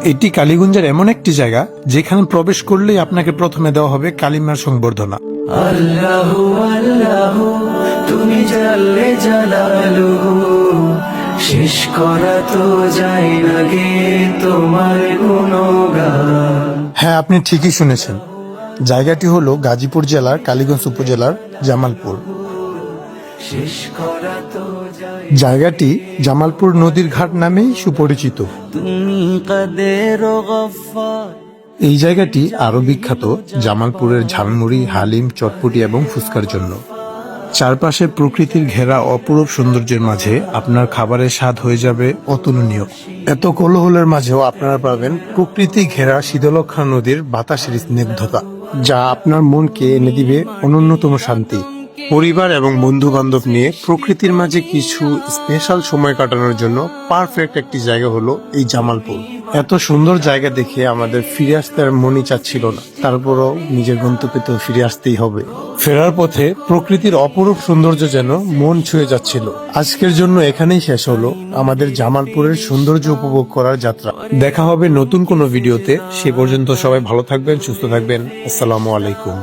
এটি কালীগঞ্জের এমন একটি জায়গা যেখানে প্রবেশ করলেই আপনাকে প্রথমে দেওয়া হবে কালিমার সংবর্ধনা। আল্লাহু আল্লাহু তুমি জাল্লে জালালুহু, শেষ করা তো যায় না গে তোমার গুণগান। হ্যাঁ, আপনি ঠিকই শুনেছেন, জায়গাটি হলো গাজীপুর জেলার কালীগঞ্জ উপজেলার জামালপুর। শেষ করা তো যায়, জায়গাটি জামালপুর নদীর ঘাট নামেই সুপরিচিত। তুমি কাদের গফফার। এই জায়গাটি আরো বিখ্যাত জামালপুরের ঝালমুড়ি, হালিম, চটপটি এবং ফুচকার জন্য। চারপাশে প্রকৃতির ঘেরা অপরূপ সৌন্দর্যের মাঝে আপনার খাবারের স্বাদ হয়ে যাবে অতুলনীয়। এত কোলাহলের মাঝেও আপনারা পাবেন প্রকৃতি ঘেরা শীতলক্ষা নদীর বাতাসের স্নিগ্ধতা, যা আপনার মনকে এনে দিবে অনন্যতম শান্তি। পরিবার এবং বন্ধু বান্ধব নিয়ে প্রকৃতির মাঝে কিছু স্পেশাল সময় কাটানোর জন্য পারফেক্ট একটি জায়গা হলো এই জামালপুর। এত সুন্দর জায়গা দেখে আমাদের ফিরে আসতে আর মনই চাচ্ছিল না, তারপরও নিজের গন্তব্যে তো ফিরে আসতেই হবে। ফেরার পথে প্রকৃতির অপরূপ সৌন্দর্য যেন মন ছুঁয়ে যাচ্ছিল। আজকের জন্য এখানেই শেষ হলো আমাদের জামালপুরের সৌন্দর্য উপভোগ করার যাত্রা। দেখা হবে নতুন কোনো ভিডিওতে। সে পর্যন্ত সবাই ভালো থাকবেন, সুস্থ থাকবেন। আসসালামু আলাইকুম।